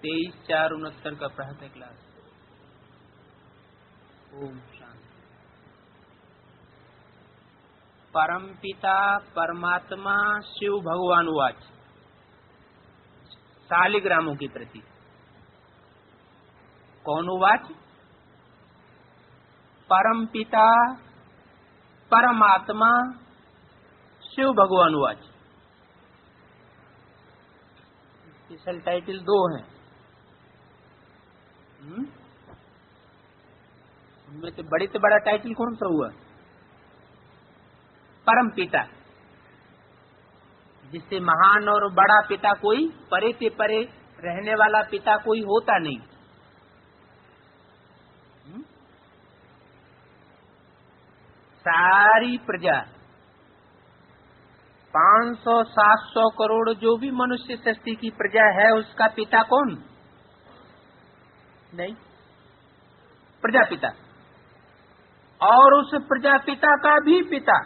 23/4/69 का प्रहत क्लास। ओम शांति। परम पिता परमात्मा शिव भगवान उवाच। शालिग्रामों की प्रति कौन उवाच? परम पिता परमात्मा शिव भगवान उवाच। स्पेशल टाइटल 2 हैं। उनमें से बड़े से बड़ा टाइटल कौन सा हुआ? परम पिता, जिससे महान और बड़ा पिता कोई, परे से परे रहने वाला पिता कोई होता नहीं। सारी प्रजा 500-700 करोड़ जो भी मनुष्य सृष्टि की प्रजा है, उसका पिता कौन? नहीं, प्रजापिता। और उस प्रजापिता का भी पिता,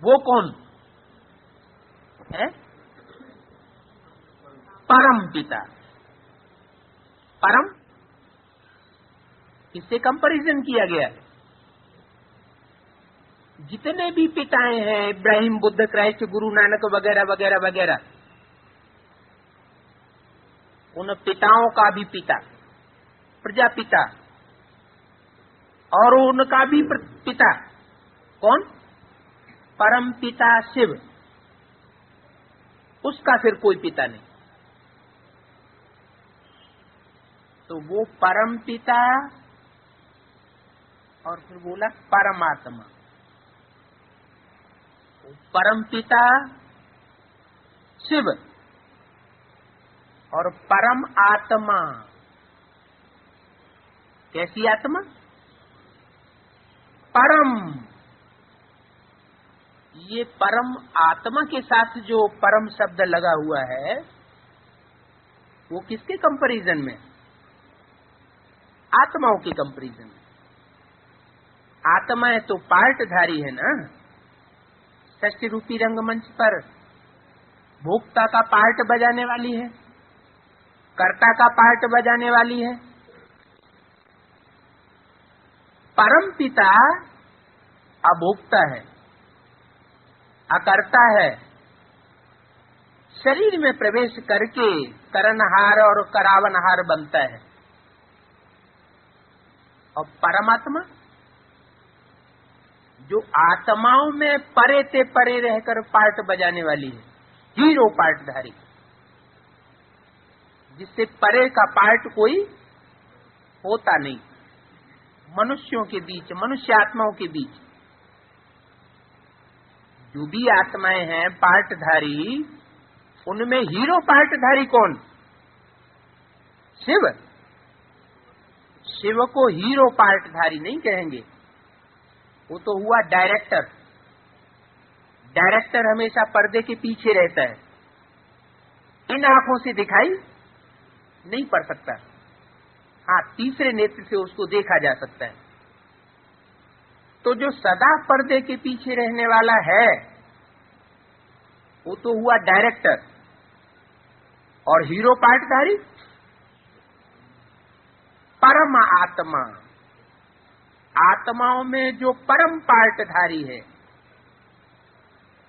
वो कौन है? परम पिता। परम किससे कंपैरिजन किया गया है? जितने भी पिताएं हैं, इब्राहिम, बुद्ध, क्राइस्ट, गुरु नानक वगैरह वगैरह वगैरह, उन पिताओं का भी पिता प्रजापिता, और उनका भी पिता कौन? परम पिता शिव। उसका फिर कोई पिता नहीं। तो वो परम पिता और फिर बोला परमात्मा। परम पिता शिव और परम आत्मा। कैसी आत्मा? परम। ये परम आत्मा के साथ जो परम शब्द लगा हुआ है, वो किसके कंपैरिजन में? आत्माओं के कंपैरिजन में। आत्माएं तो पार्टधारी है ना। सृष्टि रूपी रंगमंच पर भोक्ता का पार्ट बजाने वाली है, कर्ता का पार्ट बजाने वाली है। परम पिता अभोक्ता है, अकर्ता है, शरीर में प्रवेश करके करनहार और करावनहार बनता है। और परमात्मा जो आत्माओं में परे से परे रहकर पार्ट बजाने वाली है, हीरो पार्टधारी, जिससे परे का पार्ट कोई होता नहीं। मनुष्यों के बीच, मनुष्य आत्माओं के बीच जो भी आत्माएं हैं पार्टधारी, उनमें हीरो पार्टधारी कौन? शिव। शिव को हीरो पार्टधारी नहीं कहेंगे, वो तो हुआ डायरेक्टर। डायरेक्टर हमेशा पर्दे के पीछे रहता है, इन आंखों से दिखाई नहीं पड़ सकता। हाँ, तीसरे नेत्र से उसको देखा जा सकता है। तो जो सदा पर्दे के पीछे रहने वाला है, वो तो हुआ डायरेक्टर। और हीरो पार्टधारी परम आत्मा। आत्माओं में जो परम पार्टधारी है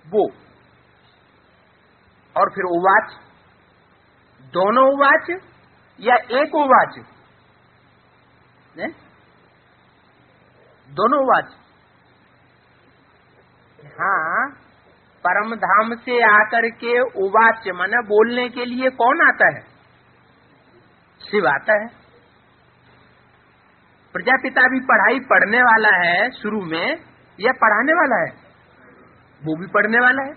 वो। और फिर उवाच, दोनों उवाच या एक उवाच? दोनों उवाच। हाँ, परम धाम से आकर के उवाच माना बोलने के लिए कौन आता है? शिव आता है। प्रजापिता भी पढ़ाई पढ़ने वाला है शुरू में, या पढ़ाने वाला है? वो भी पढ़ने वाला है।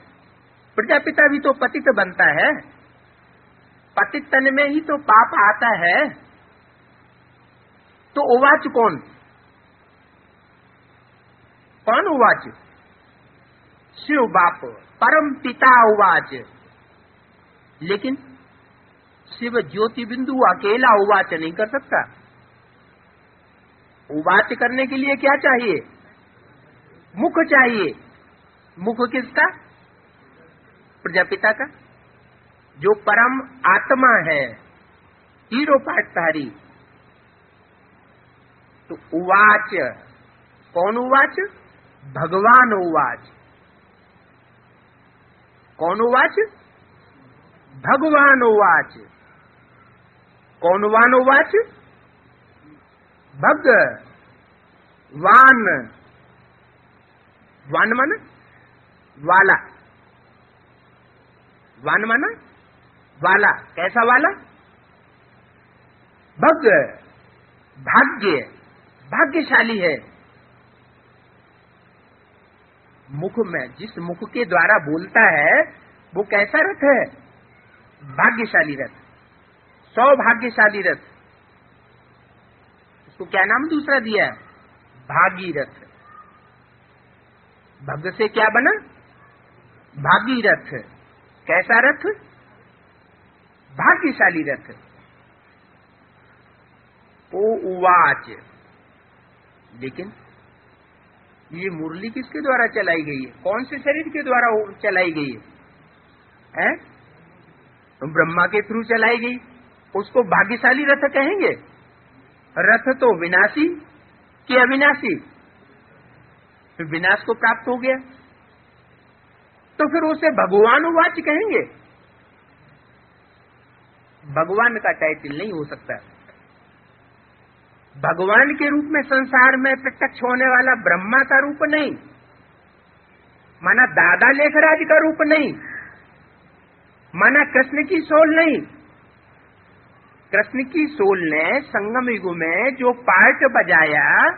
प्रजापिता भी तो पतित बनता है, पतित तन में ही तो पाप आता है। तो उवाच कौन? कौन उवाच? शिव बाप, परम पिता उवाच। लेकिन शिव ज्योति बिंदु अकेला उवाच नहीं कर सकता। उवाच करने के लिए क्या चाहिए? मुख चाहिए। मुख किसका? प्रजापिता का, जो परम आत्मा है। हीरो पाठधारी। तो उवाच, कौन उवाच? भगवान उवाच। कौन उवाच? भगवान उवाच। कौन वान उवाच? भगवान। वान मन वाला, वान मन वाला। कैसा वाला? भाग्य, भाग्यशाली है। मुख में, जिस मुख के द्वारा बोलता है वो कैसा रथ है? भाग्यशाली रथ, सौभाग्यशाली रथ। उसको क्या नाम दूसरा दिया है? भागीरथ। भग से क्या बना? भागीरथ। कैसा रथ? भाग्यशाली रथ। ओ उवाच। लेकिन ये मुरली किसके द्वारा चलाई गई है? कौन से शरीर के द्वारा चलाई गई है? तो ब्रह्मा के थ्रू चलाई गई। उसको भाग्यशाली रथ कहेंगे? रथ तो विनाशी कि अविनाशी? फिर विनाश को प्राप्त हो गया, तो फिर उसे भगवान उवाच कहेंगे? भगवान का टाइटल नहीं हो सकता। भगवान के रूप में संसार में प्रत्यक्ष होने वाला ब्रह्मा का रूप नहीं, माना दादा लेखराज का रूप नहीं, माना कृष्ण की सोल नहीं। कृष्ण की सोल ने संगम युग में जो पार्ट बजाया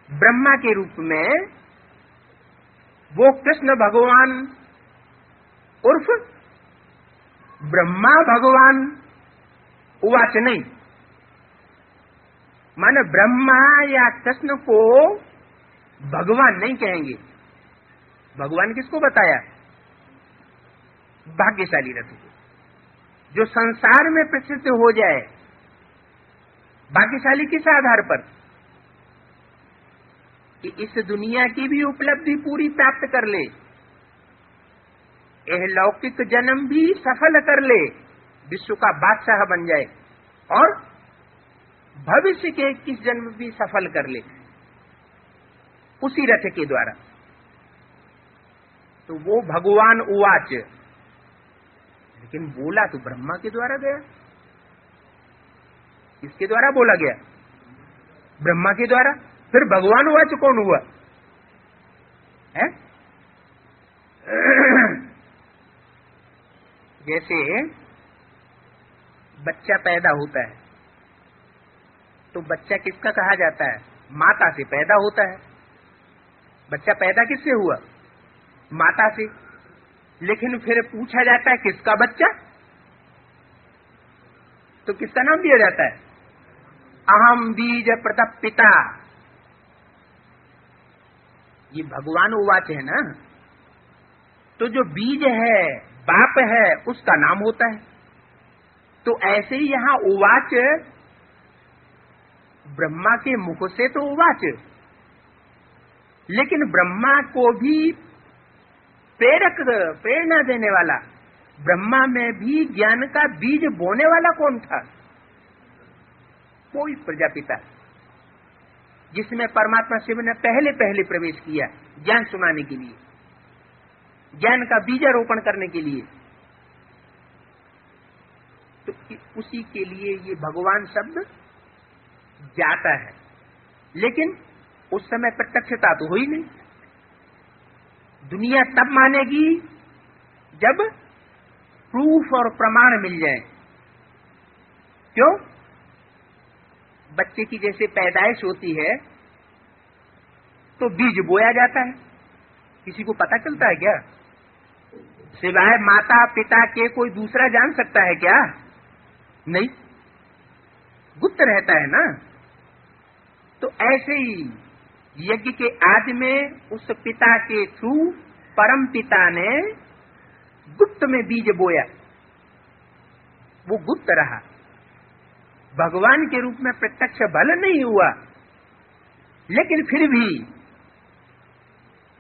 ब्रह्मा के रूप में, वो कृष्ण भगवान उर्फ ब्रह्मा भगवान उवाच नहीं। माने ब्रह्मा या कृष्ण को भगवान नहीं कहेंगे। भगवान किसको बताया? भाग्यशाली रथ को, जो संसार में प्रसिद्ध हो जाए। भाग्यशाली किस आधार पर? कि इस दुनिया की भी उपलब्धि पूरी प्राप्त कर ले, यह लौकिक जन्म भी सफल कर ले, विश्व का बादशाह बन जाए, और भविष्य के 21 जन्म भी सफल कर ले उसी रथ के द्वारा। तो वो भगवान उवाच। लेकिन बोला तो ब्रह्मा के द्वारा गया। किसके द्वारा बोला गया? ब्रह्मा के द्वारा। फिर भगवान उवाच कौन हुआ है? जैसे बच्चा पैदा होता है, तो बच्चा किसका कहा जाता है? माता से पैदा होता है। बच्चा पैदा किससे हुआ? माता से। लेकिन फिर पूछा जाता है किसका बच्चा? तो किसका नाम दिया जाता है? अहम बीज प्रतप पिता। ये भगवान उवाच है ना। तो जो बीज है, बाप है, उसका नाम होता है। तो ऐसे ही यहां उवाच ब्रह्मा के मुख से तो उवाच, लेकिन ब्रह्मा को भी प्रेरणा देने वाला, ब्रह्मा में भी ज्ञान का बीज बोने वाला कौन था? कोई प्रजापिता, जिसमें परमात्मा शिव ने पहले प्रवेश किया ज्ञान सुनाने के लिए, ज्ञान का बीजारोपण करने के लिए। तो उसी के लिए ये भगवान शब्द जाता है। लेकिन उस समय प्रत्यक्षता तो हुई नहीं। दुनिया तब मानेगी जब प्रूफ और प्रमाण मिल जाए। क्यों? बच्चे की जैसे पैदाइश होती है तो बीज बोया जाता है, किसी को पता चलता है क्या? सिवाय माता पिता के कोई दूसरा जान सकता है क्या? नहीं, गुप्त रहता है ना। तो ऐसे ही यज्ञ के आदि में उस पिता के थ्रू परम पिता ने गुप्त में बीज बोया, वो गुप्त रहा, भगवान के रूप में प्रत्यक्ष भले नहीं हुआ, लेकिन फिर भी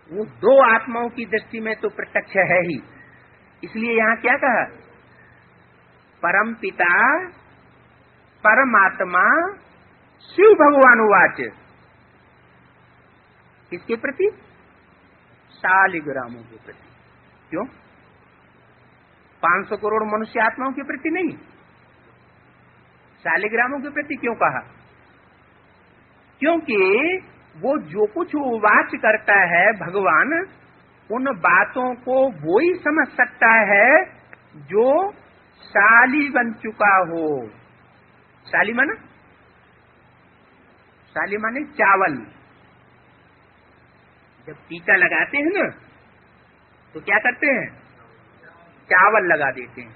वो दो आत्माओं की दृष्टि में तो प्रत्यक्ष है ही। इसलिए यहां क्या कहा? परम पिता परमात्मा शिव भगवान उवाच, किसके प्रति? शालिग्रामों के प्रति। क्यों? 500 करोड़ मनुष्य आत्माओं के प्रति नहीं, शालिग्रामों के प्रति क्यों कहा? क्योंकि वो जो कुछ उवाच करता है भगवान, उन बातों को वो ही समझ सकता है जो शाली बन चुका हो। शाली माना? शाली माने चावल। जब टीका लगाते हैं ना तो क्या करते हैं? चावल लगा देते हैं।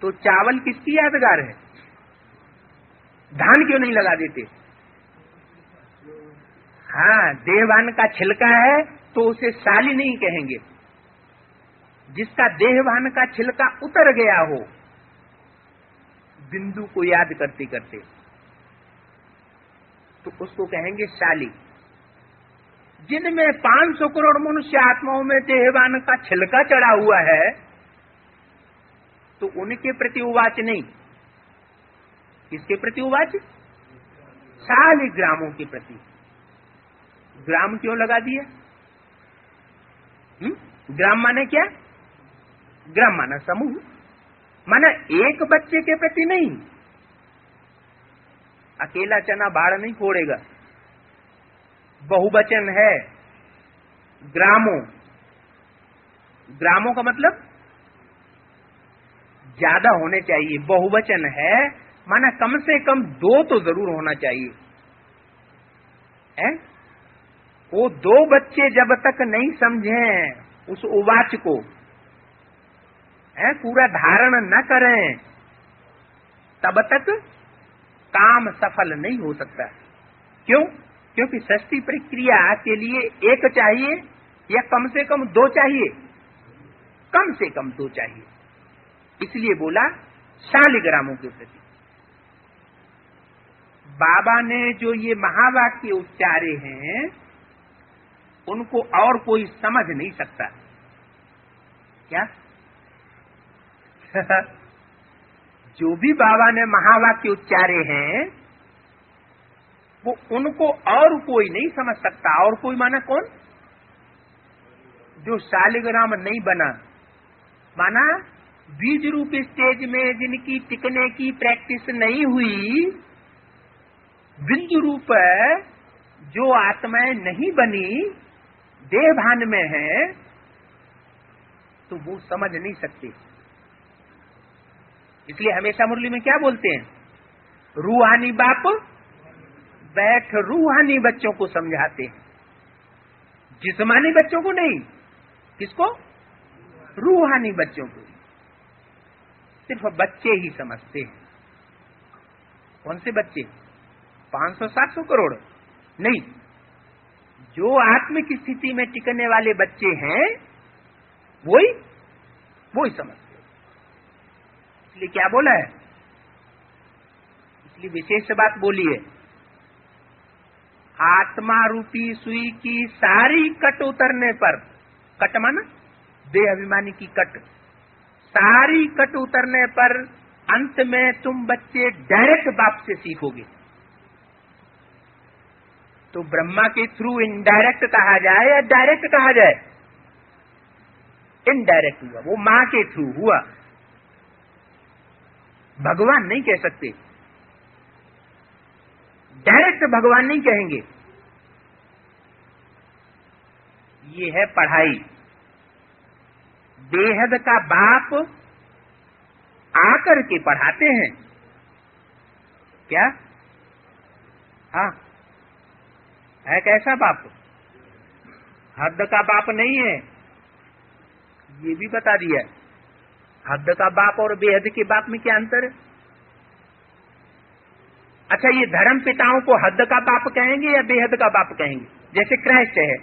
तो चावल किसकी यादगार है? धान क्यों नहीं लगा देते? हाँ, देहवान का छिलका है तो उसे शाली नहीं कहेंगे। जिसका देहवान का छिलका उतर गया हो बिंदु को याद करते करते, तो उसको कहेंगे शाली। जिनमें 500 करोड़ मनुष्य आत्माओं में देहवान का छिलका चढ़ा हुआ है तो उनके प्रति उवाच नहीं। किसके प्रति उवाच? शालिग्रामों के प्रति। ग्राम क्यों लगा दिया? ग्राम माने क्या? ग्राम माना समूह, माना एक बच्चे के प्रति नहीं। अकेला चना बाढ़ नहीं फोड़ेगा, बहुवचन है ग्रामों। ग्रामों का मतलब ज्यादा होने चाहिए, बहुवचन है माना कम से कम 2 तो जरूर होना चाहिए। है? वो 2 बच्चे जब तक नहीं समझे उस उवाच को, पूरा धारण न करें, तब तक काम सफल नहीं हो सकता। क्यों? क्योंकि सृष्टि प्रक्रिया के लिए 1 चाहिए या कम से कम 2 चाहिए? कम से कम 2 चाहिए। इसलिए बोला शालिग्रामों के प्रति। बाबा ने जो ये महावाक्य उच्चारे हैं उनको और कोई समझ नहीं सकता। क्या? जो भी बाबा ने महावाक्य उच्चारे हैं वो उनको और कोई नहीं समझ सकता। और कोई माना कौन? जो शालिग्राम नहीं बना, माना बीज रूप स्टेज में जिनकी टिकने की प्रैक्टिस नहीं हुई, बिंदु रूप जो आत्माएं नहीं बनी, देह भान में है, तो वो समझ नहीं सकते। इसलिए हमेशा मुरली में क्या बोलते हैं? रूहानी बाप बैठ रूहानी बच्चों को समझाते हैं, जिस्मानी बच्चों को नहीं। किसको? रूहानी बच्चों को। सिर्फ बच्चे ही समझते हैं। कौन से बच्चे? 500-700 करोड़ नहीं, जो आत्मिक स्थिति में टिकने वाले बच्चे हैं वही समझते हैं। इसलिए क्या बोला है? इसलिए विशेष बात बोली है, आत्मा रूपी सुई की सारी कट उतरने पर, कट माना देह अभिमानी की कट, सारी कट उतरने पर अंत में तुम बच्चे डायरेक्ट बाप से सीखोगे। तो ब्रह्मा के थ्रू इनडायरेक्ट कहा जाए या डायरेक्ट कहा जाए? इनडायरेक्ट हुआ, वो मां के थ्रू हुआ। भगवान नहीं कह सकते, डायरेक्ट भगवान नहीं कहेंगे। ये है पढ़ाई। बेहद का बाप आकर के पढ़ाते हैं। क्या? हाँ, है कैसा बाप? हद का बाप नहीं है, ये भी बता दिया। हद का बाप और बेहद के बाप में क्या अंतर है? अच्छा, ये धर्म पिताओं को हद का बाप कहेंगे या बेहद का बाप कहेंगे? जैसे क्राइस्ट है,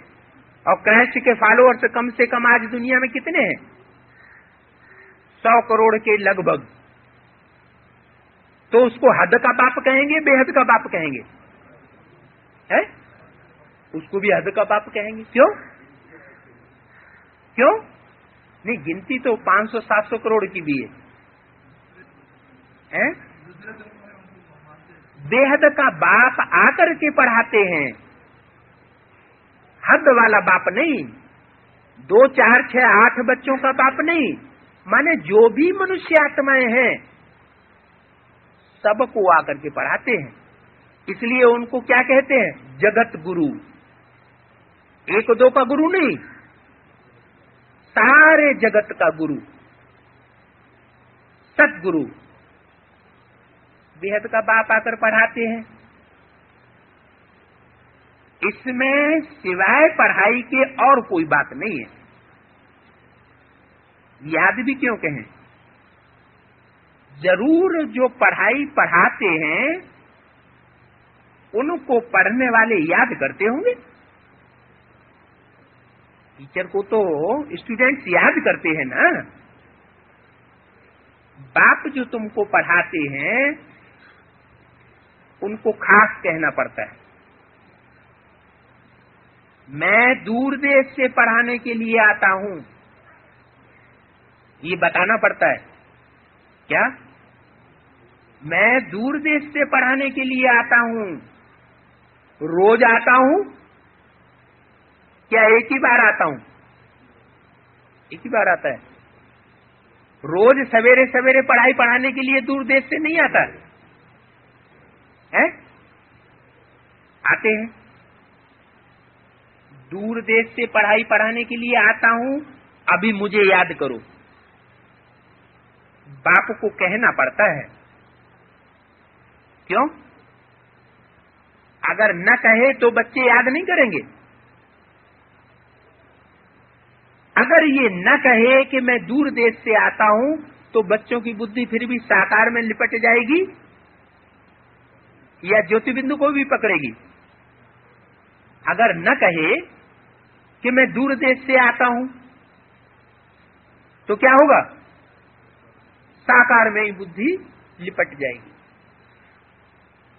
और क्राइस्ट के फॉलोअर्स कम से कम आज दुनिया में कितने हैं? 100 करोड़ के लगभग। तो उसको हद का बाप कहेंगे, बेहद का बाप कहेंगे? है? उसको भी हद का बाप कहेंगे। क्यों? क्यों? नहीं, गिनती तो 500-700 करोड़ की भी है? बेहद का बाप आकर के पढ़ाते हैं, हद वाला बाप नहीं, 2, 4, 6, 8 बच्चों का बाप नहीं, माने जो भी मनुष्य आत्माएं हैं सबको आकर के पढ़ाते हैं। इसलिए उनको क्या कहते हैं? जगत गुरु। 1, 2 का गुरु नहीं, सारे जगत का गुरु, सतगुरु। बेहद का बाप आकर पढ़ाते हैं। इसमें सिवाय पढ़ाई के और कोई बात नहीं है। याद भी क्यों कहें? जरूर जो पढ़ाई पढ़ाते हैं उनको पढ़ने वाले याद करते होंगे। टीचर को तो स्टूडेंट्स याद करते हैं ना। बाप जो तुमको पढ़ाते हैं उनको खास कहना पड़ता है। मैं दूर देश से पढ़ाने के लिए आता हूं, ये बताना पड़ता है। क्या? मैं दूर देश से पढ़ाने के लिए आता हूं। रोज आता हूं क्या? एक ही बार आता हूं? एक ही बार आता है। रोज सवेरे सवेरे पढ़ाई पढ़ाने के लिए दूर देश से नहीं आता है? आते हैं। दूर देश से पढ़ाई पढ़ाने के लिए आता हूं, अभी मुझे याद करो। बाप को कहना पड़ता है। क्यों? अगर न कहे तो बच्चे याद नहीं करेंगे। अगर ये न कहे कि मैं दूर देश से आता हूं तो बच्चों की बुद्धि फिर भी साकार में लिपट जाएगी या ज्योति बिंदु को भी पकड़ेगी। अगर न कहे कि मैं दूर देश से आता हूं तो क्या होगा? साकार में ही बुद्धि लिपट जाएगी।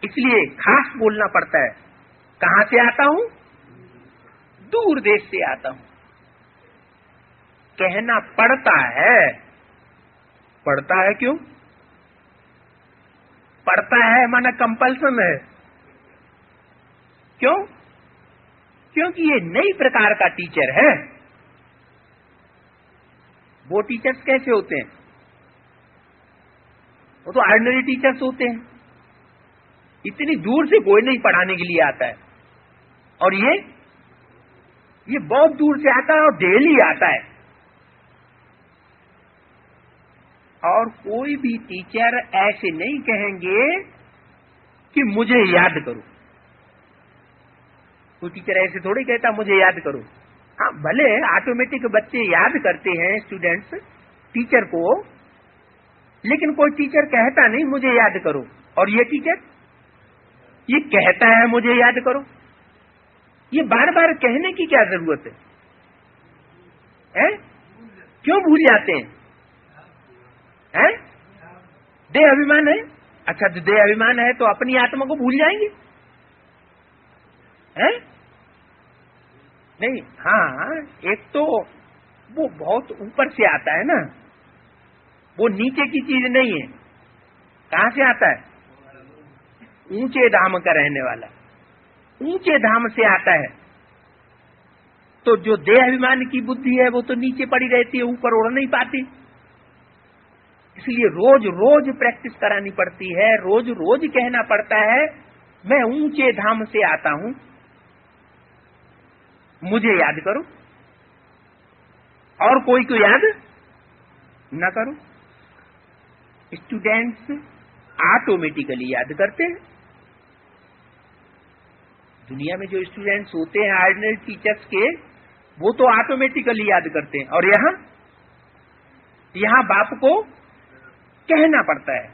इसलिए खास बोलना पड़ता है। कहां से आता हूं? दूर देश से आता हूं। कहना पड़ता है। पड़ता है क्यों? पड़ता है माना कंपल्सन है। क्यों? क्योंकि ये नई प्रकार का टीचर है। वो टीचर्स कैसे होते हैं? वो तो ऑर्डिनरी टीचर्स होते हैं। इतनी दूर से कोई नहीं पढ़ाने के लिए आता है। और ये बहुत दूर से आता है और डेली आता है। और कोई भी टीचर ऐसे नहीं कहेंगे कि मुझे याद करो। कोई टीचर ऐसे थोड़ी कहता मुझे याद करो। हाँ, भले ऑटोमेटिक बच्चे याद करते हैं स्टूडेंट्स टीचर को, लेकिन कोई टीचर कहता नहीं मुझे याद करो। और ये टीचर ये कहता है मुझे याद करो। ये बार बार कहने की क्या जरूरत है? क्यों भूल जाते हैं? देह अभिमान है। अच्छा, तो देह अभिमान है तो अपनी आत्मा को भूल जाएंगे? हैं? नहीं। हाँ, एक तो वो बहुत ऊपर से आता है ना, वो नीचे की चीज नहीं है। कहां से आता है? ऊंचे धाम का रहने वाला, ऊंचे धाम से आता है। तो जो देह अभिमान की बुद्धि है वो तो नीचे पड़ी रहती है, ऊपर उड़ नहीं पाती। इसलिए रोज रोज प्रैक्टिस करानी पड़ती है, रोज रोज कहना पड़ता है मैं ऊंचे धाम से आता हूं, मुझे याद करो। और कोई को याद न करो। स्टूडेंट्स ऑटोमेटिकली याद करते हैं। दुनिया में जो स्टूडेंट्स होते हैं ऑर्डिनरी टीचर्स के, वो तो ऑटोमेटिकली याद करते हैं। और यहां बाप को कहना पड़ता है।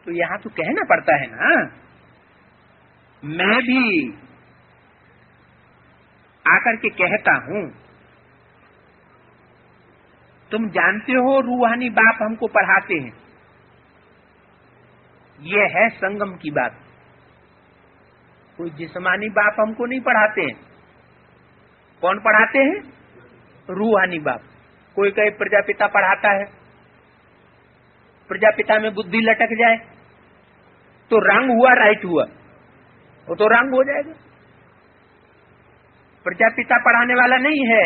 तो यहां तो कहना पड़ता है ना। मैं भी आकर के कहता हूं। तुम जानते हो रूहानी बाप हमको पढ़ाते हैं। ये है संगम की बात। कोई जिस्मानी बाप हमको नहीं पढ़ाते हैं। कौन पढ़ाते हैं? रूहानी बाप। कोई कहे प्रजापिता पढ़ाता है, प्रजापिता में बुद्धि लटक जाए तो रंग हुआ, राइट हुआ, वो तो रंग हो जाएगा। प्रजापिता पढ़ाने वाला नहीं है,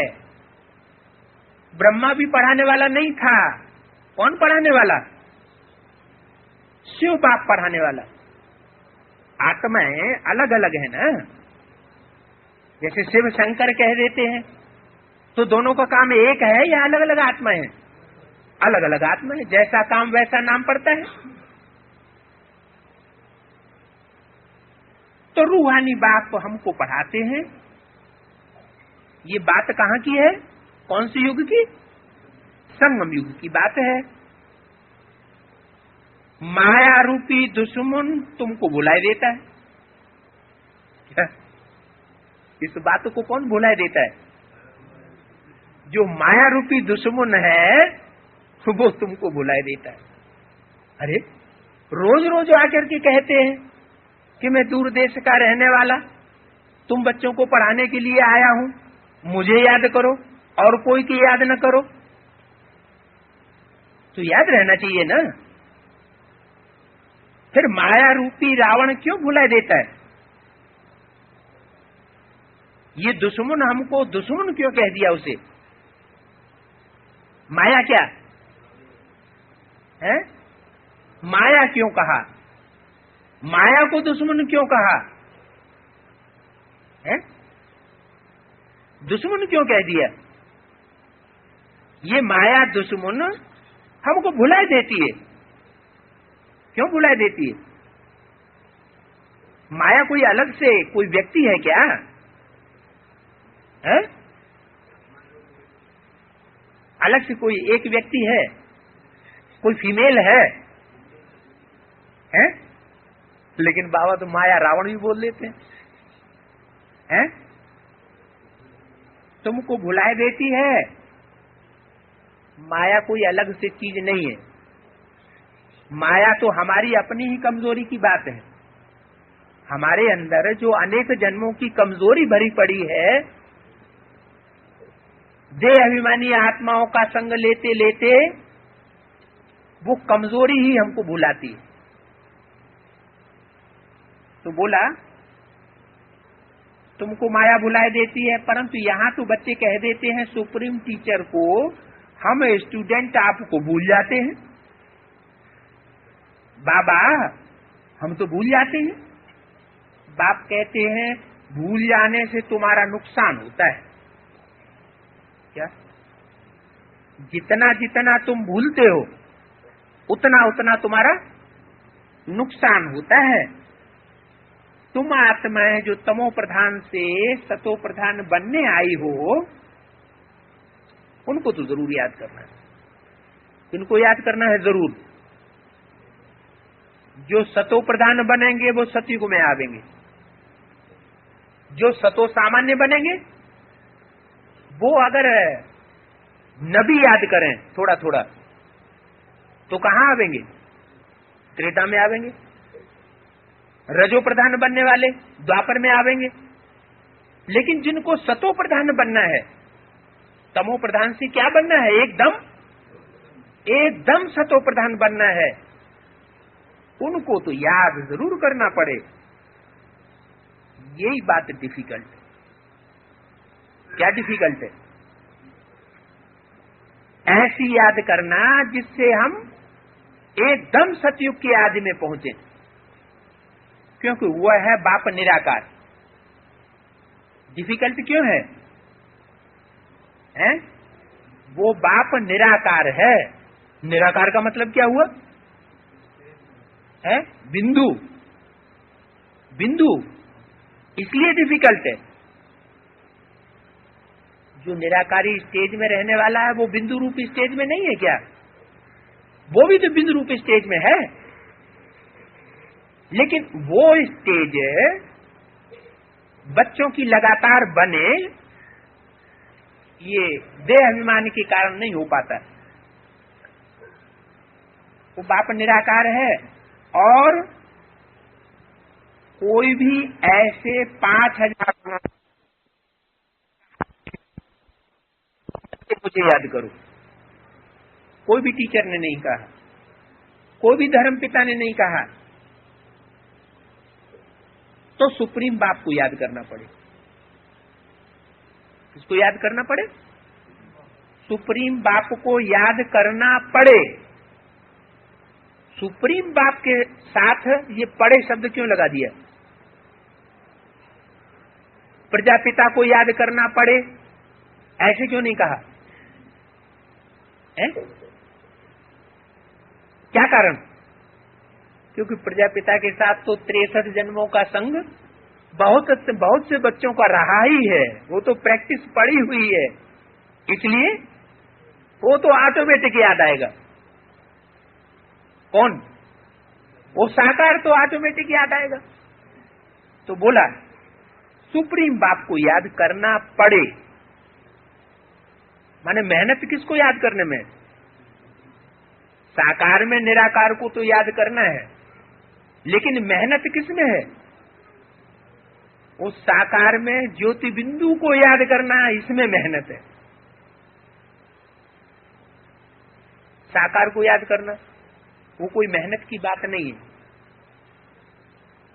ब्रह्मा भी पढ़ाने वाला नहीं था। कौन पढ़ाने वाला? शिव बाप पढ़ाने वाला। आत्माएं अलग अलग है ना, जैसे शिव शंकर कह देते हैं, तो दोनों का काम एक है या अलग अलग आत्मा है? अलग अलग आत्मा है, जैसा काम वैसा नाम पड़ता है। तो रूहानी बाप हमको पढ़ाते हैं। ये बात कहाँ की है? कौन सी युग की? संगम युग की बात है। माया रूपी दुश्मन तुमको भुलाए देता है क्या? इस बात को कौन भुलाए देता है? जो माया रूपी दुश्मन है वो तुमको भुलाए देता है। अरे रोज रोज आकर के कहते हैं कि मैं दूर देश का रहने वाला, तुम बच्चों को पढ़ाने के लिए आया हूं, मुझे याद करो और कोई की याद न करो। तो याद रहना चाहिए ना। फिर माया रूपी रावण क्यों भुला देता है? ये दुश्मन हमको दुश्मन क्यों कह दिया उसे? माया क्या है? माया क्यों कहा? माया को दुश्मन क्यों कहा है? दुश्मन क्यों कह दिया? ये माया दुश्मन हमको भुला देती है। क्यों भुला देती है? माया कोई अलग से कोई व्यक्ति है क्या है? अलग से कोई एक व्यक्ति है? कोई फीमेल है? लेकिन बाबा तो माया रावण भी बोल लेते हैं। तुमको भुलाए देती है। माया कोई अलग से चीज नहीं है। माया तो हमारी अपनी ही कमजोरी की बात है। हमारे अंदर जो अनेक जन्मों की कमजोरी भरी पड़ी है, देह अभिमानी आत्माओं का संग लेते लेते वो कमजोरी ही हमको भुलाती है। तो बोला तुमको माया भुलाए देती है, परंतु यहाँ तो बच्चे कह देते हैं सुप्रीम टीचर को, हम स्टूडेंट आपको भूल जाते हैं। बाबा हम तो भूल जाते हैं। बाप कहते हैं भूल जाने से तुम्हारा नुकसान होता है। क्या? जितना जितना तुम भूलते हो उतना उतना तुम्हारा नुकसान होता है। तुम आत्माएं जो तमो प्रधान से सतो प्रधान बनने आई हो, उनको तो जरूर याद करना है। इनको याद करना है जरूर। जो सतो प्रधान बनेंगे वो सतयुग में आवेंगे। जो सतो सामान्य बनेंगे वो अगर नबी याद करें थोड़ा थोड़ा तो कहाँ आवेंगे? त्रेता में आवेंगे। रजो प्रधान बनने वाले द्वापर में आवेंगे। लेकिन जिनको सतो प्रधान बनना है, तमो प्रधान से क्या बनना है? एकदम सतो प्रधान बनना है, उनको तो याद जरूर करना पड़े। यही बात डिफिकल्ट है। क्या डिफिकल्ट है? ऐसी याद करना जिससे हम एकदम सतयुग के आदि में पहुंचे, क्योंकि वह है बाप निराकार। डिफिकल्ट क्यों है? वो बाप निराकार है। निराकार का मतलब क्या हुआ? बिंदु। बिंदु इसलिए डिफिकल्ट है। जो निराकारी स्टेज में रहने वाला है वो बिंदु रूपी स्टेज में नहीं है क्या? वो भी तो बिंदु रूपी स्टेज में है। लेकिन वो स्टेज बच्चों की लगातार बने, ये देह अभिमान के कारण नहीं हो पाता। वो बाप निराकार है। और कोई भी ऐसे 5000 मुझे याद करो, कोई भी टीचर ने नहीं कहा, कोई भी धर्म पिता ने नहीं कहा। तो सुप्रीम बाप को याद करना पड़े। किसको याद करना पड़े? सुप्रीम बाप को याद करना पड़े। सुप्रीम बाप के साथ ये पड़े शब्द क्यों लगा दिया? प्रजापिता को याद करना पड़े ऐसे क्यों नहीं कहा है? क्या कारण? क्योंकि प्रजापिता के साथ तो 63 जन्मों का संग बहुत से बच्चों का रहा ही है, वो तो प्रैक्टिस पड़ी हुई है, इसलिए वो तो ऑटोमेटिक याद आएगा। कौन? वो साकार तो ऑटोमेटिक याद आएगा। तो बोला सुप्रीम बाप को याद करना पड़े, माने मेहनत किसको याद करने में? साकार में निराकार को तो याद करना है, लेकिन मेहनत किसमें है? उस साकार में ज्योति बिंदु को याद करना, इसमें मेहनत है। साकार को याद करना वो कोई मेहनत की बात नहीं है,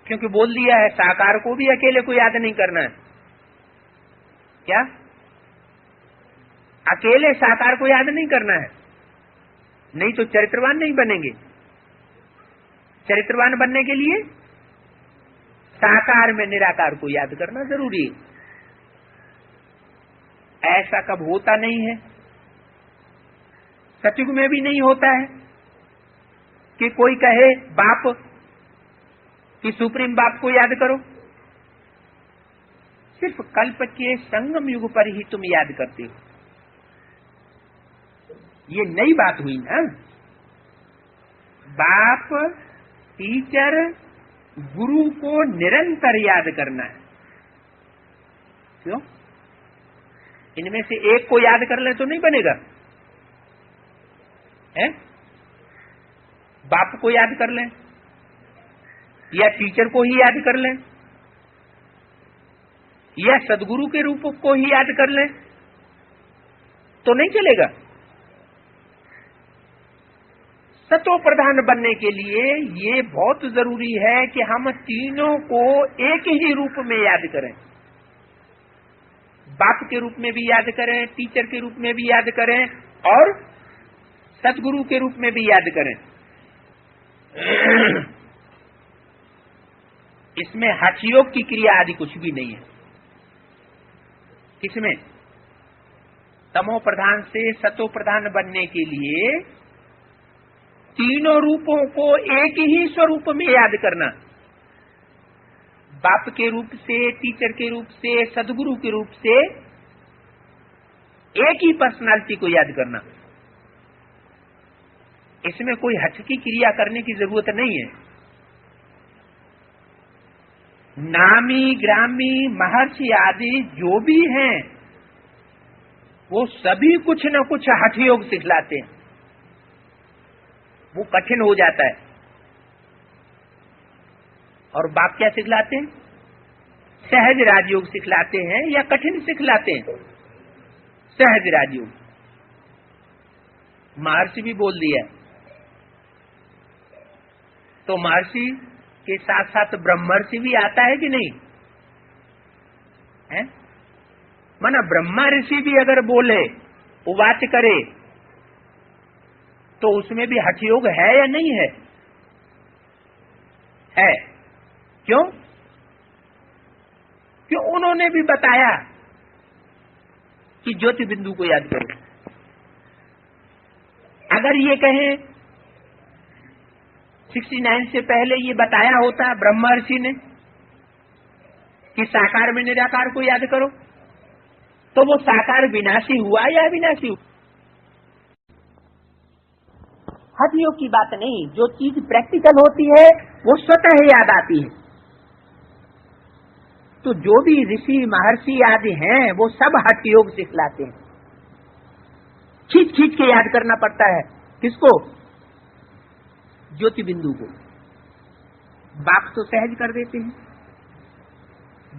क्योंकि बोल दिया है साकार को भी अकेले को याद नहीं करना है। क्या? अकेले साकार को याद नहीं करना है, नहीं तो चरित्रवान नहीं बनेंगे। चरित्रवान बनने के लिए साकार में निराकार को याद करना जरूरी है। ऐसा कब होता नहीं है, सतयुग में भी नहीं होता है कि कोई कहे बाप कि सुप्रीम बाप को याद करो। सिर्फ कल्प के संगम युग पर ही तुम याद करते हो। ये नई बात हुई ना। बाप, टीचर, गुरु को निरंतर याद करना है। क्यों? इनमें से एक को याद कर ले तो नहीं बनेगा है? बाप को याद कर लें या टीचर को ही याद कर लें या सदगुरु के रूप को ही याद कर लें तो नहीं चलेगा। सतो प्रधान बनने के लिए ये बहुत जरूरी है कि हम तीनों को एक ही रूप में याद करें। बाप के रूप में भी याद करें, टीचर के रूप में भी याद करें और सदगुरु के रूप में भी याद करें। इसमें हठयोग की क्रिया आदि कुछ भी नहीं है। किसमें? तमो प्रधान से सतो प्रधान बनने के लिए तीनों रूपों को एक ही स्वरूप में याद करना। बाप के रूप से, टीचर के रूप से, सदगुरु के रूप से एक ही पर्सनालिटी को याद करना। इसमें कोई हठ की क्रिया करने की जरूरत नहीं है। नामी, ग्रामी, महर्षि आदि जो भी हैं वो सभी कुछ न कुछ हठ योग सिखलाते हैं। वो कठिन हो जाता है। और बाप क्या सिखलाते हैं? सहज राजयोग सिखलाते हैं या कठिन सिखलाते हैं? सहज राजयोग। महर्षि भी बोल दिया, तो महर्षि के साथ साथ ब्रह्मर्षि भी आता है कि नहीं है? माना ब्रह्मा ऋषि भी अगर बोले, उवाच करे, तो उसमें भी हठयोग है या नहीं है? है। क्यों? क्यों? उन्होंने भी बताया कि ज्योति बिंदु को याद करो। अगर ये कहें 69 से पहले ये बताया होता ब्रह्मर्षि ने कि साकार में निराकार को याद करो, तो वो साकार विनाशी हुआ या अविनाशी हुआ? हठयोग की बात नहीं। जो चीज प्रैक्टिकल होती है वो स्वतः याद आती है। तो जो भी ऋषि महर्षि आदि हैं वो सब हठयोग सिखलाते हैं। खींच खींच के याद करना पड़ता है। किसको? ज्योति बिंदु को। बाप तो सहज कर देते हैं।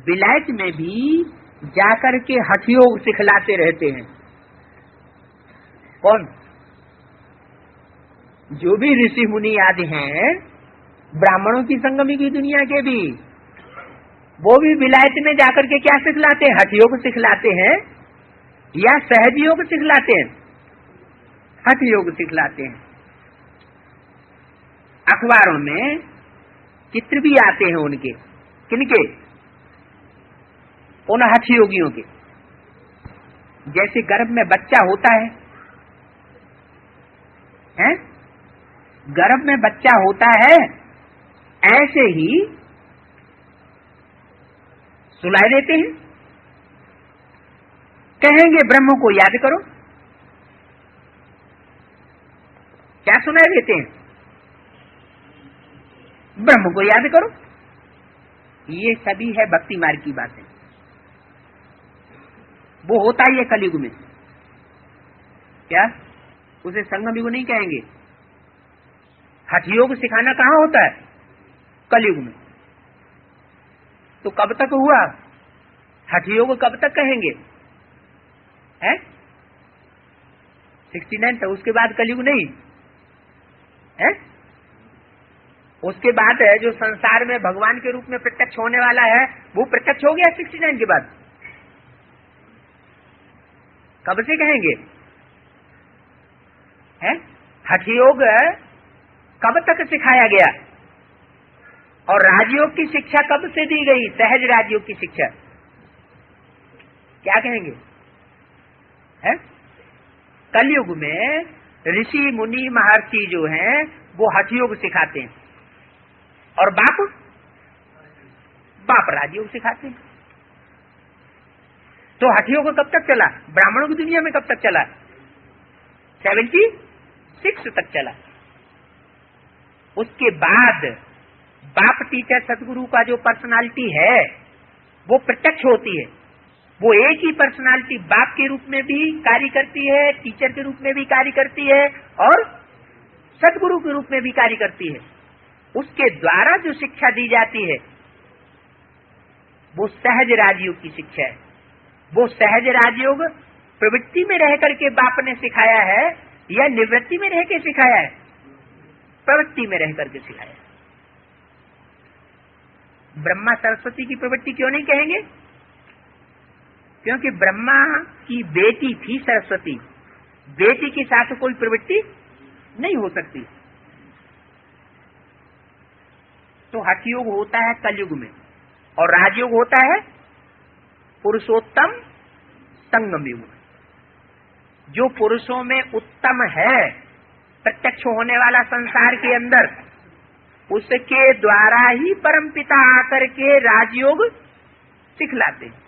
विलायत में भी जाकर के हठयोग सिखलाते रहते हैं। कौन? जो भी ऋषि मुनि आदि हैं, ब्राह्मणों की संगमी की दुनिया के भी, वो भी विलायत में जाकर के क्या सिखलाते हैं? हठ योग सिखलाते हैं या सहज योग सिखलाते हैं? हठ योग सिखलाते हैं। अखबारों में चित्र भी आते हैं उनके, किनके? उन हठ योगियों के। जैसे गर्भ में बच्चा होता है, हैं? गर्भ में बच्चा होता है, ऐसे ही सुलाए देते हैं। कहेंगे ब्रह्म को याद करो, क्या सुनाई देते हैं? ब्रह्म को याद करो। ये सभी है भक्ति मार्ग की बातें। वो होता ही है कलयुग में। क्या उसे संगम युग नहीं कहेंगे? हठ योग सिखाना कहां होता है? कलयुग में। तो कब तक हुआ हठ योग? कब तक कहेंगे? है 69 था, उसके बाद कलयुग नहीं है। उसके बाद है जो संसार में भगवान के रूप में प्रत्यक्ष होने वाला है, वो प्रत्यक्ष हो गया 69 के बाद। कब से कहेंगे? है हठ योग कब तक सिखाया गया? और राजयोग की शिक्षा कब से दी गई? सहज राजयोग की शिक्षा। क्या कहेंगे? है कलयुग में ऋषि मुनि महर्षि जो हैं वो हठ योग सिखाते हैं, और बाप राजयोग सिखाते हैं। तो हठ योग कब तक चला? ब्राह्मणों की दुनिया में कब तक चला? 76 तक चला। उसके बाद बाप टीचर सदगुरु का जो पर्सनालिटी है वो प्रत्यक्ष होती है। वो एक ही पर्सनालिटी बाप के रूप में भी कार्य करती है, टीचर के रूप में भी कार्य करती है, और सदगुरु के रूप में भी कार्य करती है। उसके द्वारा जो शिक्षा दी जाती है वो सहज राजयोग की शिक्षा है। वो सहज राजयोग प्रवृत्ति में रह करके बाप ने सिखाया है या निवृत्ति में रह के सिखाया है? प्रवृत्ति में रह करके सिखाया है। ब्रह्मा सरस्वती की प्रवृत्ति क्यों नहीं कहेंगे? क्योंकि ब्रह्मा की बेटी थी सरस्वती, बेटी के साथ कोई प्रवृत्ति नहीं हो सकती। तो हठ योग होता है कलयुग में, और राजयोग होता है पुरुषोत्तम संगम युग में। जो पुरुषों में उत्तम है, प्रत्यक्ष होने वाला संसार के अंदर, उसके द्वारा ही परमपिता आकर के राजयोग सिखलाते हैं।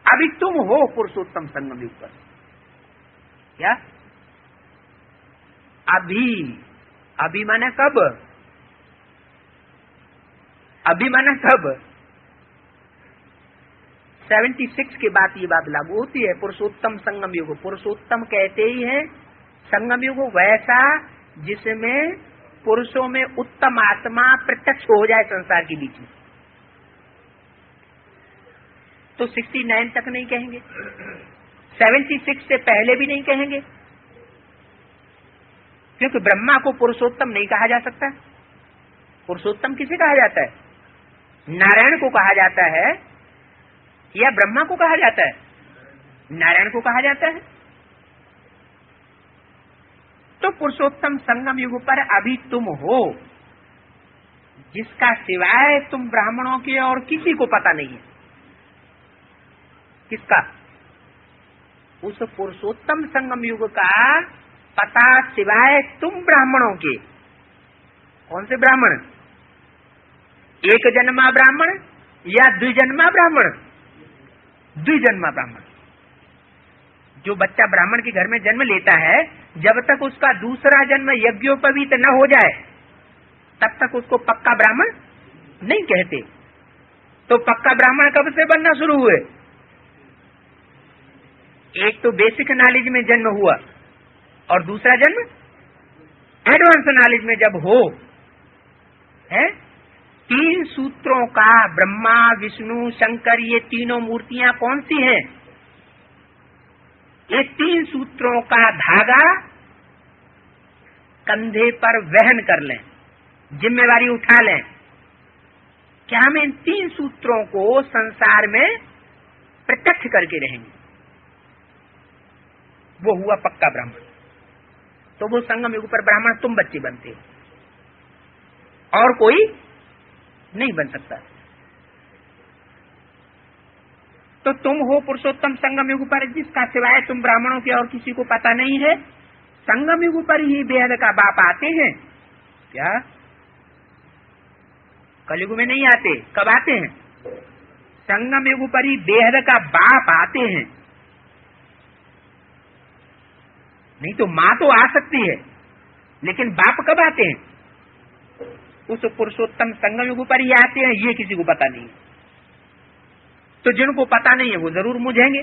अभी तुम हो पुरुषोत्तम संगम युग पर। क्या अभी माने कब? अभी माना कब? 76 के बाद ये बात लागू होती है। पुरुषोत्तम संगम युग, पुरुषोत्तम कहते ही है संगम युग वैसा जिसमें पुरुषों में उत्तम आत्मा प्रत्यक्ष हो जाए संसार के बीच में। तो 69 तक नहीं कहेंगे, 76 से पहले भी नहीं कहेंगे, क्योंकि ब्रह्मा को पुरुषोत्तम नहीं कहा जा सकता। पुरुषोत्तम किसे कहा जाता है? नारायण को कहा जाता है या ब्रह्मा को कहा जाता है? नारायण को कहा जाता है। तो पुरुषोत्तम संगम युग पर अभी तुम हो, जिसका सिवाय तुम ब्राह्मणों के और किसी को पता नहीं है। किसका? उस पुरुषोत्तम संगम युग का पता सिवाय तुम ब्राह्मणों के। कौन से ब्राह्मण? एक जन्मा ब्राह्मण या द्विजन्मा ब्राह्मण? द्विजन्मा ब्राह्मण। जो बच्चा ब्राह्मण के घर में जन्म लेता है, जब तक उसका दूसरा जन्म यज्ञोपवीत न हो जाए तब तक उसको पक्का ब्राह्मण नहीं कहते। तो पक्का ब्राह्मण कब से बनना शुरू हुए? एक तो बेसिक नॉलेज में जन्म हुआ, और दूसरा जन्म एडवांस नॉलेज में जब हो। है 3 सूत्रों का ब्रह्मा विष्णु शंकर, ये तीनों मूर्तियां कौन सी हैं? ये 3 सूत्रों का धागा कंधे पर वहन कर लें, जिम्मेवारी उठा लें, क्या हम इन 3 सूत्रों को संसार में प्रत्यक्ष करके रहेंगे, वो हुआ पक्का ब्राह्मण। तो वो संगम युग पर ब्राह्मण तुम बच्चे बनते हो, और कोई नहीं बन सकता। तो तुम हो पुरुषोत्तम संगम युग पर, जिसका सिवाय तुम ब्राह्मणों के और किसी को पता नहीं है। संगम युग पर ही बेहद का बाप आते हैं क्या? कलयुग में नहीं आते। कब आते हैं? संगम युग पर ही बेहद का बाप आते हैं। नहीं तो माँ तो आ सकती है, लेकिन बाप कब आते हैं? उस पुरुषोत्तम संगम युग पर ही आते हैं, ये किसी को पता नहीं है। तो जिनको पता नहीं है वो जरूर मुझेंगे।